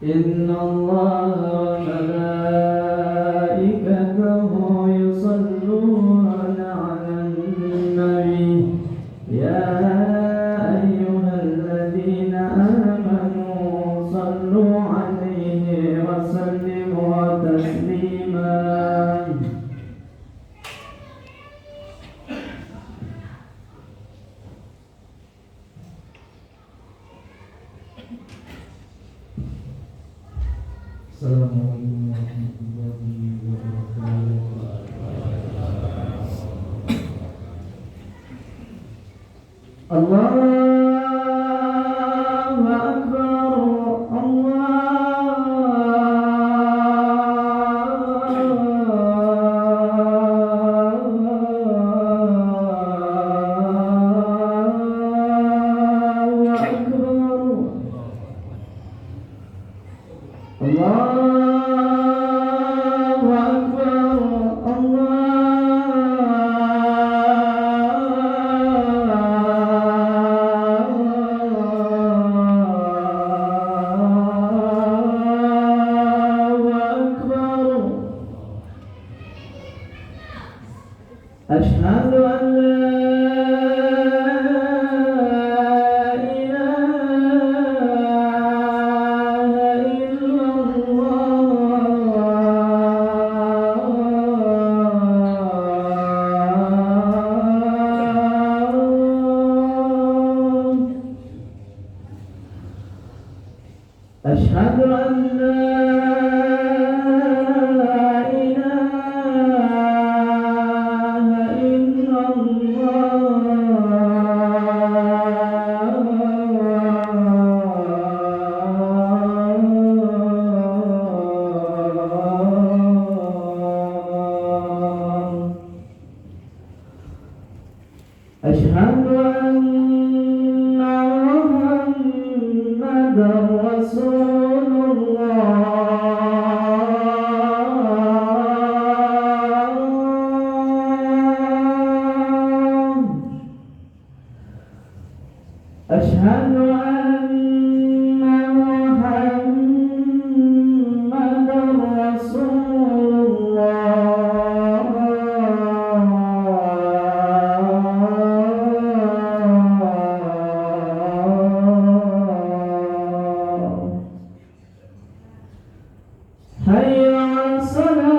إن الله وملائكته يصلون على النبي يا أيها الذين آمنوا صلوا عليه وسلموا تسليما Assalamualaikum warahmatullahi wabarakatuh. Allahu Akbar, أشهد أن لا إله إلا الله أشهد أن لا أشهد أن محمدا رسول الله أشهد أن محمدا رسول حي على الصلاة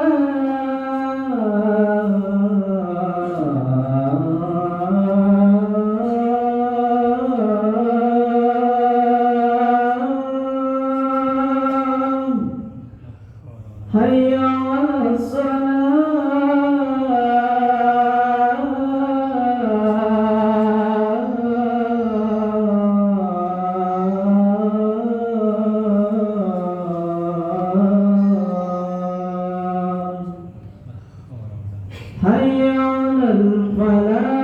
حي على الصلاة حي على الفلاح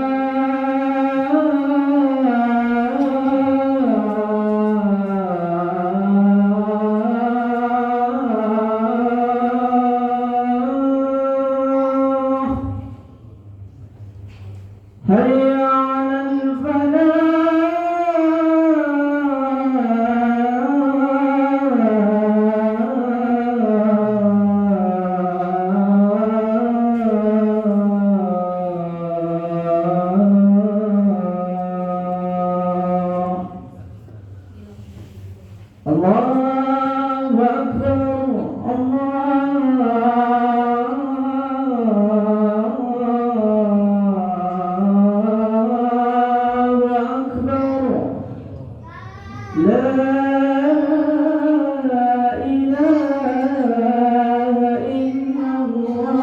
حي على الفلاح الله أكبر الله أكبر لا إله إلا الله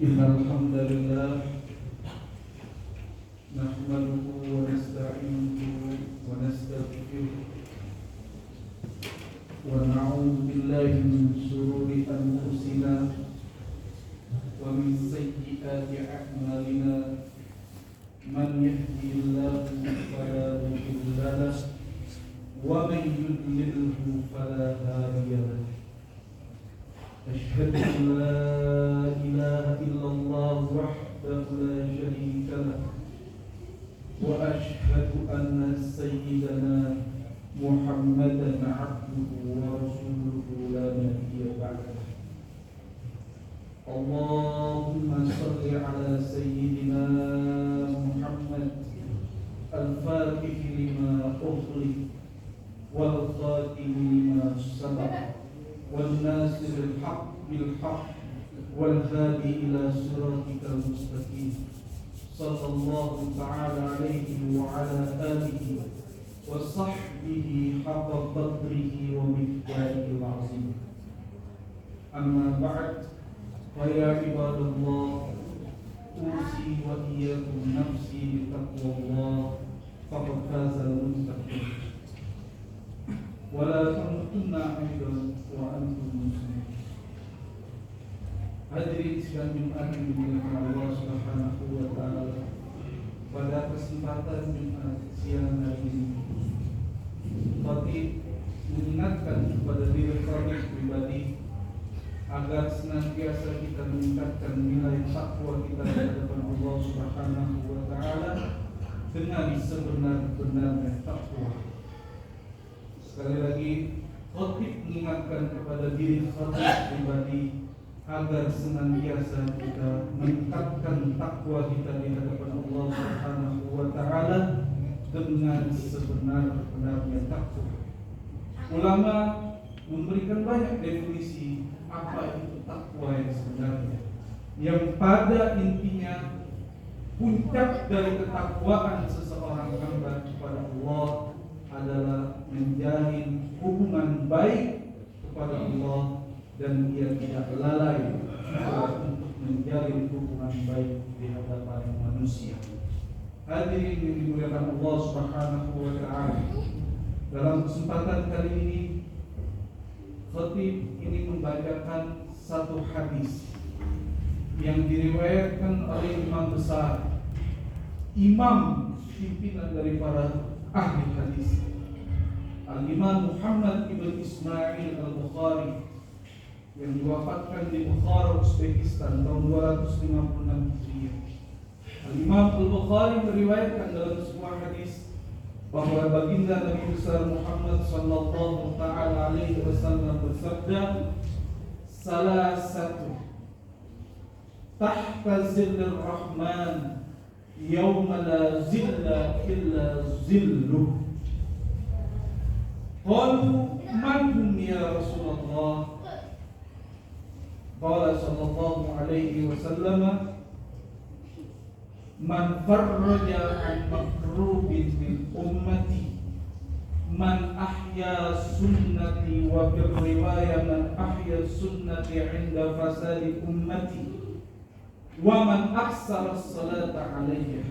Innal hamdalillah nahmaduhu wa nasta'inuhu wa nastaghfiruh wa na'udzu billahi min shururi anfusina wa min sayyiati a'malina من يهدي الله فلا مضل له ومن يضلله فلا هادي له أشهد أن لا إله إلا الله وحده لا شريك له وأشهد أن سيدنا محمدا عبده ورسوله لا نبي بعده اللهم صل على سيدنا محمد الفاتح لما أغلق والخاتم لما سبق والناصر الحق بالحق والهادي إلى صراطك المستقيم صلى الله تعالى عليه وعلى آله وصحبه حق قدره ومقداره العظيم أما بعد فيا عباد الله أوصي وإياكم نفسي بتقوى الله فقد فاز المتقون ولا تموتن أيضا وأنتم مسلمون. Hadirin sidang Jumat yang dimuliakan Allah Subhanahu wa taala. Pada kesempatan Jumat siang hari ini, khatib mengingatkan kepada diri kami pribadi agar senantiasa kita meningkatkan nilai takwa kita di hadapan Allah Subhanahu wa taala dengan sebenar-benarnya takwa. Sekali lagi, khatib mengingatkan kepada diri khatib pribadi agar senantiasa kita meningkatkan takwa kita di hadapan Allah Subhanahu wa taala dengan sebenar-benarnya takwa. Ulama memberikan banyak definisi apa itu takwa yang sebenarnya, yang pada intinya puncak dari ketakwaan seseorang hamba kepada Allah adalah menjalin hubungan baik kepada Allah dan dia tidak lalai untuk menjalin hubungan baik di hadapan manusia. Hadirin yang dimuliakan Allah Subhanahu wa taala. Dalam kesempatan kali ini khatib ini membacakan satu hadis yang diriwayatkan oleh imam besar, imam pimpinan dari para ahli hadis, Al-Imam Muhammad ibn Ismail Al-Bukhari, yang diwafatkan di Bukhara, Uzbekistan tahun 256 Hijriah. Al-Imam Al-Bukhari meriwayatkan dalam sebuah hadis bahwa baginda Nabi besar Muhammad sallallahu taala alaihi wasallam bersabda, salah satu tahta zillir rahman yauma la zilla illa zilluh. Qalu man hum ya Rasulullah? Qala sallallahu alaihi wasallam, man farraja an makrubin min ummati, man ahya sunnati, wa fil riwayah man ahya sunnati inda fasadi ummati, wa man aksara salata alayya.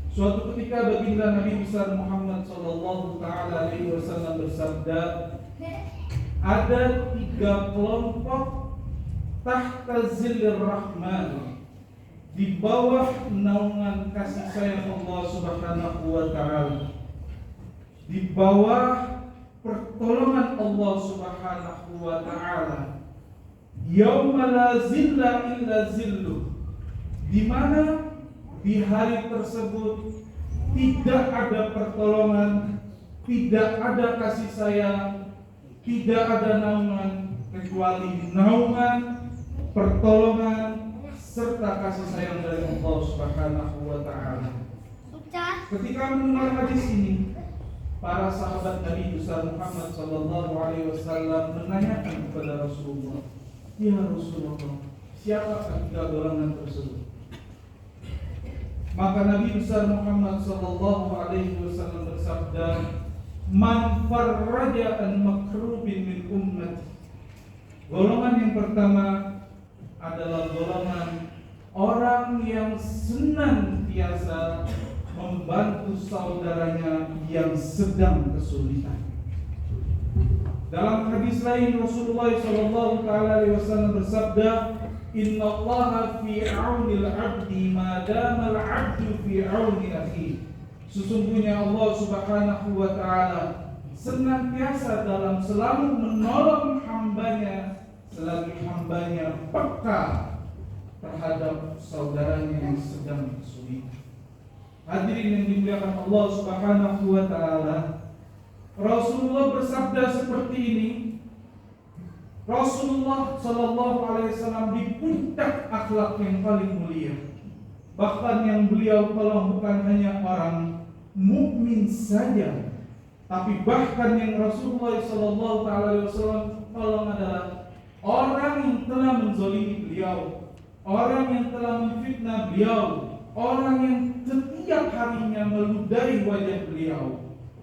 Suatu ketika baginda Nabi besar Muhammad sallallahu taala alaihi wasallam bersabda, ada 3 kelompok tahta zillir rahman, di bawah naungan kasih sayang Allah Subhanahu wa taala, di bawah pertolongan Allah Subhanahu wa taala, yauma la zilla illa zilluh, di mana di hari tersebut tidak ada pertolongan, tidak ada kasih sayang, tidak ada naungan kecuali naungan, pertolongan serta kasih sayang dari Allah Subhanahu wa taala. Ketika mendengar hadis ini, para sahabat Nabi besar Muhammad sallallahu alaihi wasallam menanyakan kepada Rasulullah, "Ya Rasulullah, siapakah 3 golongan tersebut?" Maka Nabi besar Muhammad sallallahu alaihi wasallam bersabda, "Man farraja an makrubin min ummati." Golongan yang pertama adalah golongan orang yang senantiasa membantu saudaranya yang sedang kesulitan. Dalam hadis lain Rasulullah SAW bersabda, Innallaha fi 'aunil 'abdi ma damal 'abdu fi 'auni akhihi. Sesungguhnya Allah Subhanahu wa taala senantiasa dalam selalu menolong hambanya selagi hambanya peka terhadap saudaranya yang sedang kesulitan. Hadirin yang dimuliakan Allah Subhanahu wa taala, Rasulullah bersabda seperti ini. Rasulullah sallallahu alaihi wasallam di puncak akhlak yang paling mulia. Bahkan yang beliau tolong bukan hanya orang mukmin saja, tapi bahkan yang Rasulullah sallallahu alaihi wasallam tolong adalah orang yang telah menzalimi beliau, orang yang telah memfitnah beliau, orang yang setiap harinya meludahi wajah beliau.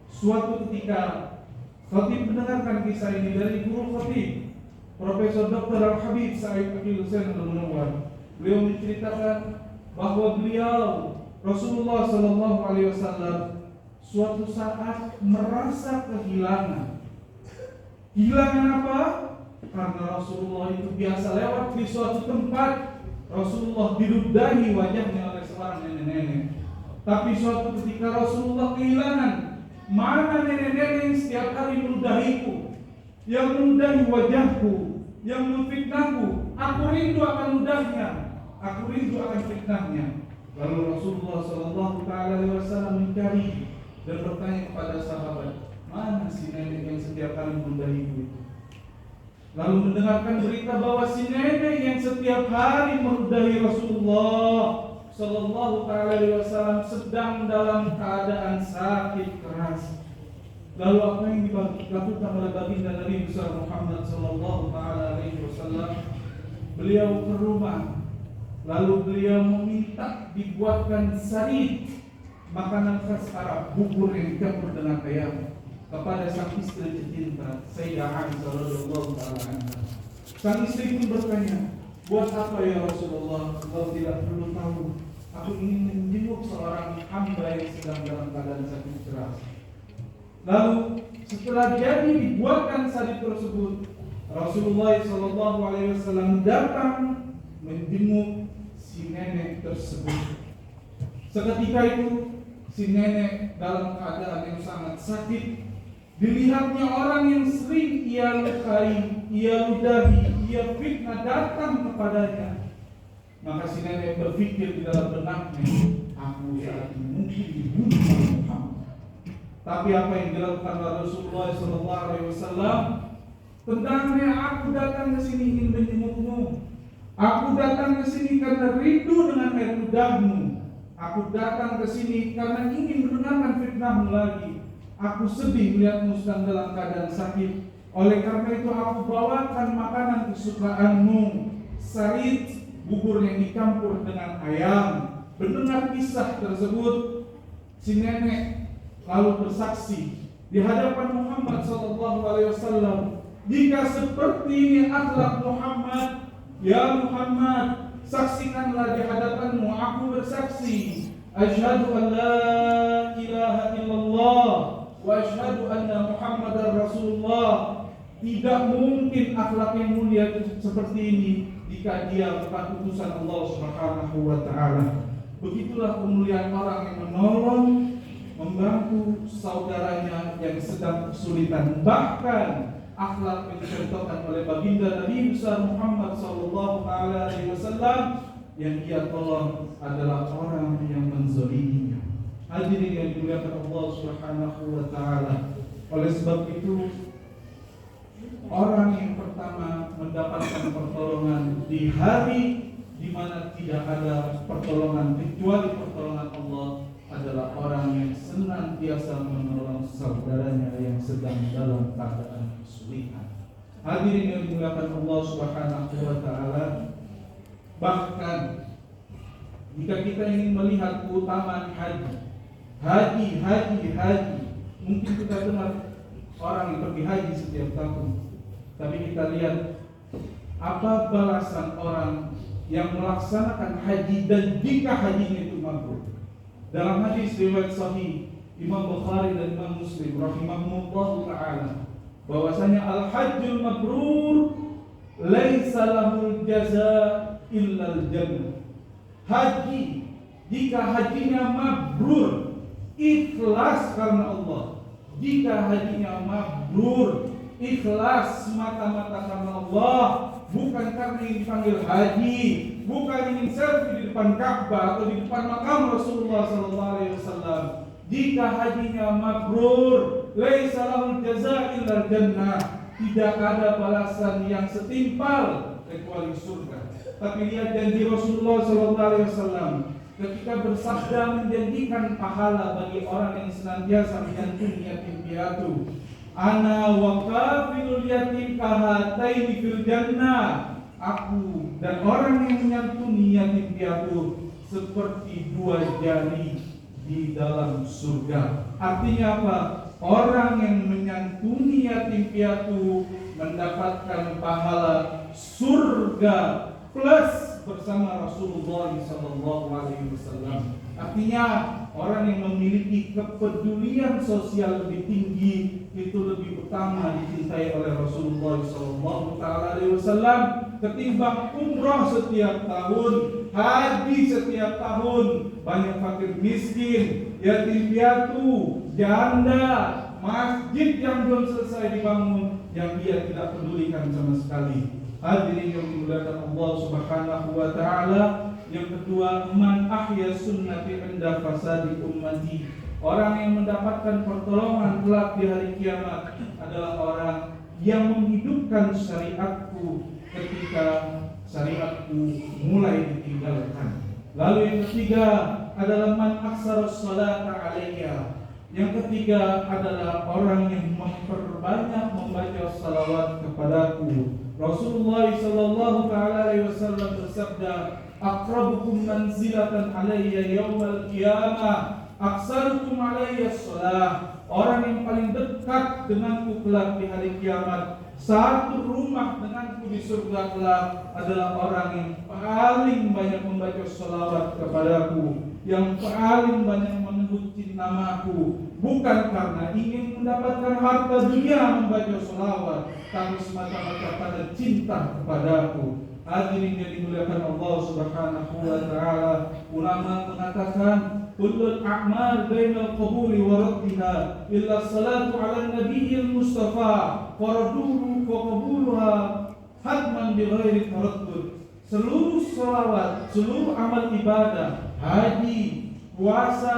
Suatu ketika Khatib mendengarkan kisah ini dari guru Khatib, Profesor Dr. Al-Habib Sa'id Aqil Husain Al-Munawwar. Beliau menceritakan bahwa beliau Rasulullah sallallahu alaihi wasallam suatu saat merasa kehilangan. Kehilangan apa? Karena Rasulullah itu biasa lewat di suatu tempat, Rasulullah diludahi wajahnya oleh seorang nenek-nenek. Tapi suatu ketika Rasulullah kehilangan, mana nenek-nenek yang setiap hari meludahiku, yang meludahi wajahku, yang memfitnahku? Aku rindu akan ludahnya, aku rindu akan fitnahnya. Lalu Rasulullah sallallahu alaihi wasallam mencari dan bertanya kepada sahabat, mana si nenek yang setiap hari meludahiku itu? Lalu mendengarkan berita bahwa si nenek yang setiap hari meludahi Rasulullah sallallahu alaihi wasallam sedang dalam keadaan sakit keras. Lalu apa yang dilakukan oleh baginda Nabi besar Muhammad sallallahu alaihi wasallam? Beliau ke rumah, lalu beliau meminta dibuatkan sarid, makanan khas Arab, bubur yang dicampur dengan ayam, kepada sang istri tercinta Sayyidah Aisyah radhiyallahu taala anha. Sang istri pun bertanya, buat apa ya Rasulullah? Kalau tidak perlu tahu, aku ingin menjenguk seorang hamba yang sedang dalam keadaan sakit keras. Lalu setelah jadi dibuatkan sarid tersebut, Rasulullah SAW datang menjenguk si nenek tersebut. Seketika itu si nenek dalam keadaan yang sangat sakit. Dilihatnya orang yang sering ia lukai, ia ludahi, ia fitnah datang kepadanya. Maka si nenek berpikir di dalam benaknya, aku saat ini mungkin dibunuh oleh Muhammad. Tapi apa yang dilakukan oleh Rasulullah SAW? Tentangnya, aku datang ke sini ingin menjengukmu. Aku datang ke sini karena rindu dengan air ludahmu. Aku datang ke sini karena ingin mendengarkan fitnahmu lagi. Aku sedih melihatmu sedang dalam keadaan sakit. Oleh karena itu aku bawakan makanan kesukaanmu, sarid, bubur yang dicampur dengan ayam. Mendengar kisah tersebut, si nenek lalu bersaksi di hadapan Muhammad SAW, jika seperti ini akhlak Muhammad, ya Muhammad, saksikanlah di hadapanmu, aku bersaksi, asyhadu an la ilaha illallah wa asyhadu anna Muhammadar Rasulullah. Tidak mungkin akhlak yang mulia seperti ini jika dia bukan utusan Allah Subhanahu wa taala. Begitulah kemuliaan orang yang menolong, membantu saudaranya yang sedang kesulitan. Bahkan akhlak yang dicontohkan oleh baginda Nabi besar Muhammad sallallahu alaihi wasallam yang dia tolong adalah orang yang menzaliminya. Hadirin yang dimuliakan Allah Subhanahu wa taala. Oleh sebab itu, orang yang pertama mendapatkan pertolongan di hari di mana tidak ada pertolongan kecuali pertolongan Allah adalah orang yang senantiasa menolong saudaranya yang sedang dalam keadaan kesulitan. Hadirin yang dimuliakan Allah Subhanahu wa taala, bahkan jika kita ingin melihat keutamaan haji, mungkin kita dengar orang yang pergi haji setiap tahun, tapi kita lihat apa balasan orang yang melaksanakan haji dan jika hajinya itu mabrur. Dalam hadis riwayat sahih Imam Bukhari dan Imam Muslim rahimahumullah taala, bahwasanya al-hajjul mabrur laisa lahul jazaa illal jannah. Haji, jika hajinya mabrur, ikhlas karena Allah. Jika hajinya mabrur, ikhlas semata-mata karena Allah, bukan karena ingin dipanggil haji, bukan ingin selfie di depan Ka'bah atau di depan makam Rasulullah SAW. Jika hajinya mabrur, laisa lahul jazaa illal jannah, tidak ada balasan yang setimpal kecuali surga. Tapi lihat janji Rasulullah SAW ketika bersabda menjanjikan pahala bagi orang yang senantiasa menyantuni yatim piatu. Ana wa kafilul yatim kahataini fil jannah. Aku dan orang yang menyantuni yatim piatu seperti dua jari di dalam surga. Artinya apa? Orang yang menyantuni yatim piatu mendapatkan pahala surga plus bersama Rasulullah SAW. Artinya orang yang memiliki kepedulian sosial lebih tinggi itu lebih utama dicintai oleh Rasulullah SAW ketimbang umrah setiap tahun, haji setiap tahun, banyak fakir miskin, yatim piatu, janda, masjid yang belum selesai dibangun yang dia tidak pedulikan sama sekali. Hadirin yang dimuliakan Allah Subhanahu wa taala. Yang kedua, man ahya sunnati inda fasadi ummati. Orang yang mendapatkan pertolongan kelak di hari kiamat adalah orang yang menghidupkan syariatku ketika syariatku mulai ditinggalkan. Lalu yang ketiga adalah man aksara sholata alayya. Yang ketiga adalah orang yang memperbanyak membaca salawat kepadaku. Rasulullah sallallahu alaihi wasallam bersabda, "Aqrabukum manzilatan alayya yaumal qiyamah, aksarukum alayya shalah." Orang yang paling dekat denganku kelak di hari kiamat, satu rumah denganku di surga kelak, adalah orang yang paling banyak membaca salawat kepadaku, yang paling banyak menyebut namaku, bukan karena ingin mendapatkan harta dunia membaca salawat, tapi semata-mata pada cinta kepadaku. Hadirin yang dimuliakan Allah Subhanahu wa taala, ulama mengatakan kullul a'mal bainal qabuli wa raddiha illa salatu 'ala nabiyil mustafa faraduhu wa qabuluha hatman bi ghairi taraddud. Seluruh salawat, seluruh amal ibadah, haji, puasa,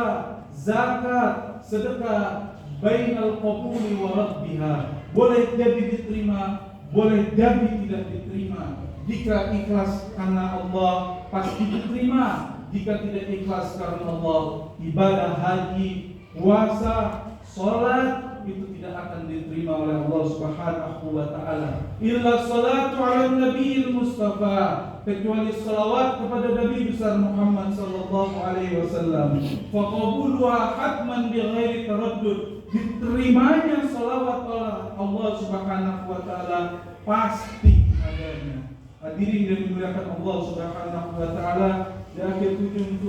zakat, sedekah, bainal qabuli wa raddiha, boleh jadi diterima, boleh jadi tidak diterima. Jika ikhlas karena Allah pasti diterima. Jika tidak ikhlas karena Allah, ibadah haji, puasa, salat itu tidak akan diterima oleh Allah Subhanahu wa taala. Illa salatu 'ala nabiyil mustafa, kecuali salawat kepada Nabi besar Muhammad sallallahu alaihi wasallam. Fa qabuluha hatman bi ghairi taraddud, diterimanya salawat oleh Allah Subhanahu wa taala pasti adanya. Hadirin yang dimuliakan Allah Subhanahu wa taala, di akhir ujung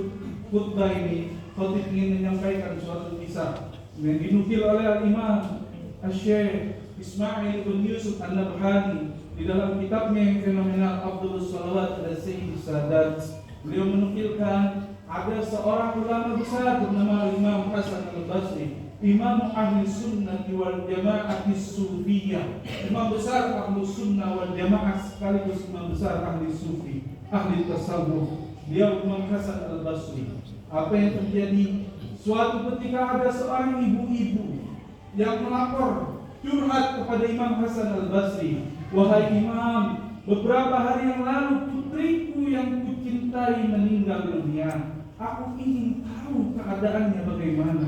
khutbah ini khatib ingin menyampaikan suatu kisah yang dinukil oleh Al-Imam Asy-Syaikh Ismail bin Yusuf An-Nabhani di dalam kitabnya yang fenomenal Afdhalus Shalawat ala Sayyidis Sadat. Beliau menukilkan ada seorang ulama besar bernama Imam Hasan Al-Basri, Imam Ahli Sunnah wal Jamaah Sufiyah, imam besar Ahli Sunnah wal Jamaah sekaligus imam besar Ahli Sufi, ahli tasawuf. Dia Imam Hasan Al-Basri. Apa yang terjadi? Suatu ketika ada seorang ibu-ibu yang melapor curhat kepada Imam Hasan Al-Basri, "Wahai Imam, beberapa hari yang lalu putriku yang kucintai meninggal dunia. Aku ingin tahu keadaannya bagaimana."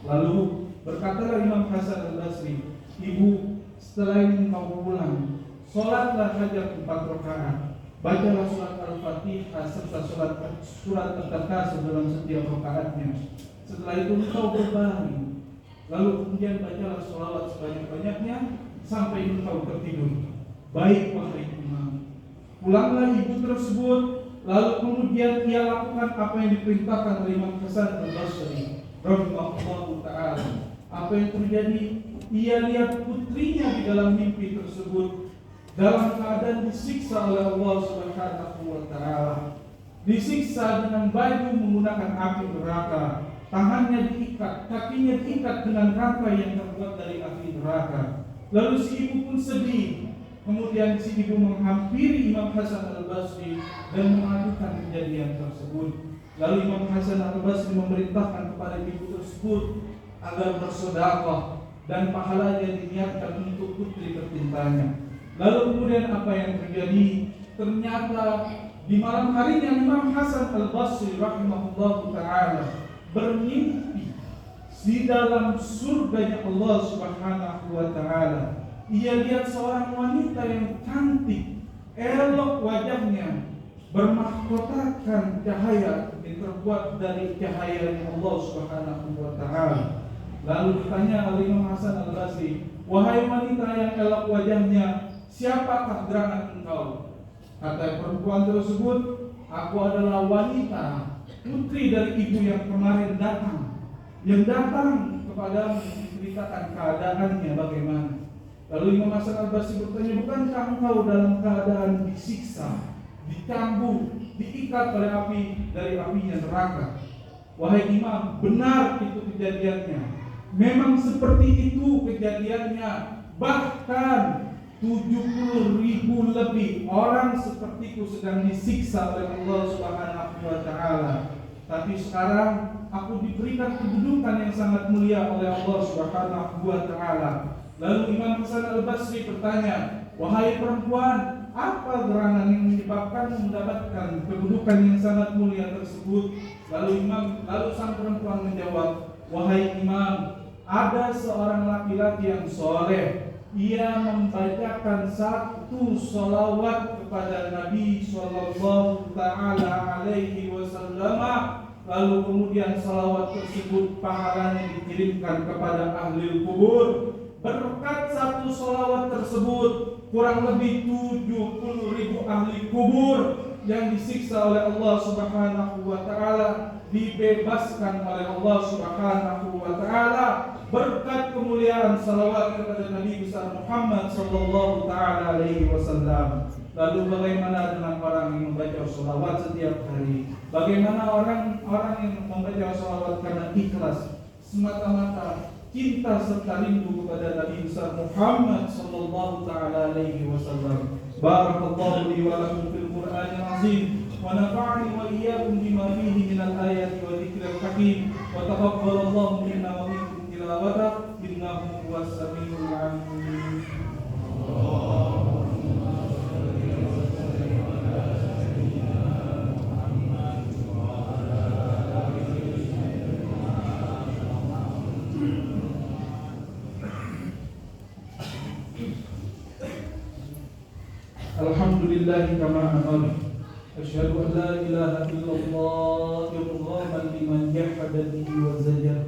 Lalu berkatalah Imam Hasan Al-Basri, "Ibu, setelah ini kau pulang, sholatlah hajat 4 rakaat. Bacalah surat Al-Fatihah serta surat At-Takasur dalam setiap rakaatnya. Setelah itu engkau berbaring. Lalu kemudian bacalah sholawat sebanyak-banyaknya sampai engkau tertidur." "Baik, wahai Imam." Pulanglah ibu tersebut, lalu kemudian ia lakukan apa yang diperintahkan oleh Imam Hasan Al-Basri rahimahullahu ta'ala. Apa yang terjadi? Ia lihat putrinya di dalam mimpi tersebut dalam keadaan disiksa oleh Allah Subhanahu wa taala. Disiksa dengan baju menggunakan api neraka, tangannya diikat, kakinya diikat dengan rantai yang terbuat dari api neraka. Lalu si ibu pun sedih. Kemudian si ibu menghampiri Imam Hasan Al-Basri dan mengadukan kejadian tersebut. Lalu Imam Hasan Al-Basri memerintahkan kepada ibu tersebut agar bersedekah dan pahalanya diniatkan untuk putri tercintanya. Lalu kemudian apa yang terjadi? Ternyata di malam harinya Imam Hasan Al-Basri rahimahullah ta'ala bermimpi di dalam surganya Allah Subhanahu wa ta'ala. Ia lihat seorang wanita yang cantik, elok wajahnya, bermahkotakan cahaya yang terbuat dari cahaya Allah Subhanahu wa ta'ala. Lalu ditanya oleh Imam Hasan Al-Basri, "Wahai wanita yang elok wajahnya, siapakah gerangan engkau?" Kata perempuan tersebut, "Aku adalah wanita, putri dari ibu yang kemarin datang, yang datang kepadamu menceritakan keadaannya bagaimana." Lalu Imam Hasan Al-Basri bertanya, "Bukankah engkau dalam keadaan disiksa, dicambuk, diikat oleh api dari apinya neraka?" "Wahai Imam, benar itu kejadiannya. Memang seperti itu kejadiannya. Bahkan 70.000 lebih orang sepertiku sedang disiksa oleh Allah Subhanahu wa ta'ala. Tapi sekarang aku diberikan kedudukan yang sangat mulia oleh Allah Subhanahu wa ta'ala." Lalu Imam Hasan Al-Basri bertanya, "Wahai perempuan, apa gerangan yang menyebabkan mendapatkan kedudukan yang sangat mulia tersebut?" Lalu sang perempuan menjawab, "Wahai Imam, ada seorang laki-laki yang soleh. Ia membacakan satu sholawat kepada Nabi Sallallahu Ta'ala Alaihi Wasallam. Lalu kemudian sholawat tersebut pahalanya dikirimkan kepada ahli kubur. Berkat satu sholawat tersebut, kurang lebih 70.000 ahli kubur yang disiksa oleh Allah Subhanahu wa ta'ala dibebaskan oleh Allah Subhanahu wa ta'ala berkat kemuliaan salawat kepada Nabi besar Muhammad sallallahu ta'ala alaihi wasallam. Lalu bagaimana dengan orang yang membaca salawat setiap hari? Bagaimana orang-orang yang membaca salawat karena ikhlas, semata-mata cinta serta rindu kepada Nabi besar Muhammad sallallahu ta'ala alaihi wasallam. Barakallahu li wa lakum fil Qur'anil azim wa nafa'ani wa iyyakum bima fihi minal ayati wa dzikril hakim wa taqabbalallahu minna wa minkum tilawata innahu huwas samiul alim. Alhamdulillahi kama amar. Asyhadu an la ilaha illallah irghaman liman jahada bihi wa zajar.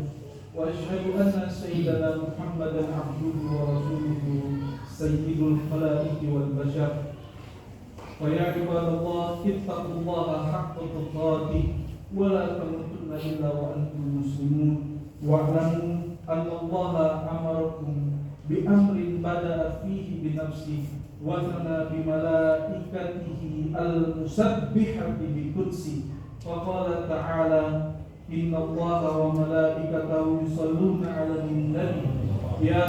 Wa asyhadu anna sayyidana Muhammadan abduhu wa rasuluhu sayyidul khalaiqi wal bashar. Wa ya ibadallah ittaqullaha haqqa tuqatih wa la tamutunna illa wa antum muslimun. Wa'lamu anna Allaha amarakum bi amrin bada'a fihi bi nafsihi وَثَنَا بِمَلَائِكَتِهِ الْمُسَبِّحَةِ بِقُدْسِهِ وَقَالَ تَعَالَى إِنَّ اللَّهَ وَمَلَائِكَتَهُ يُصَلُّونَ عَلَى النَّبِيِّ يَا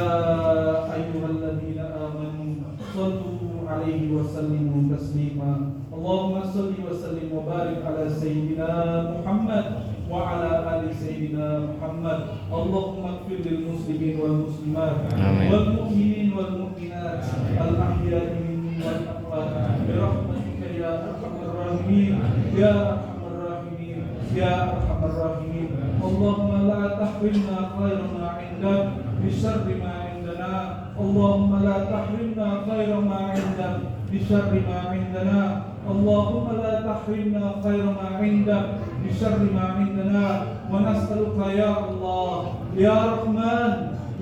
أَيُّهَا الَّذِينَ آمَنُوا صَلُّوا عَلَيْهِ وَسَلِّمُوا تَسْلِيمًا اللهم صل وسلم وبارك على سيدنا محمد وعلى آل سيدنا محمد اللهم اغفر للمسلمين والمسلمات والمؤمنين والمؤمنات الأحياء منهم والأموات برحمتك يا أرحم الراحمين يا أرحم الراحمين يا أرحم الراحمين اللهم لا تحرمنا خير ما عندك بشر ما عندنا اللهم لا تحرمنا خير ما عندك بشر ما عندنا اللهم لا تحرمنا خير ما عندك بشر ما عندنا ونسألك يا الله يا رحمن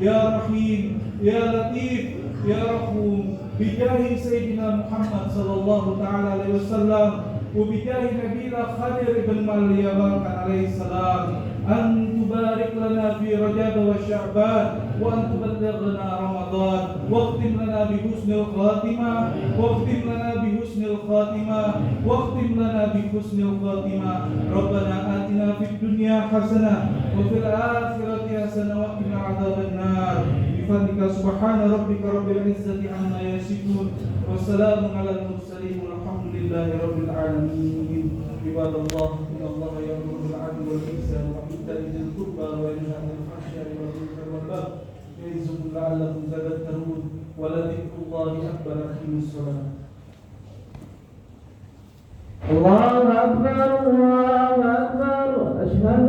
يا رحيم يا لطيف يا رحوم بجاه سيدنا محمد صلى الله تعالى عليه وسلم وبجاه نبينا خضر بن مريم عليه السلام أن تبارك لنا في رجب وشعبان وأن تبلغنا رمضان واختم لنا بحسن الخاتمة واختم لنا بحسن الخاتمة واختم لنا بحسن الخاتمة ربنا آتنا في الدنيا حسنة وفي الآخرة حسنة وقنا عذاب النار بفضلك سبحان ربك رب العزة عما يصفون وسلام على المرسلين والحمد لله رب العالمين عباد الله إن الله يأمر بالعدل والإحسان وإيتاء ذي القربى وينهى عن الفحشاء والمنكر والبغي يعظكم لعلكم تذكرون ولذكر الله أكبر أقيموا الصلاة الله أكبر الله أكبر أشهد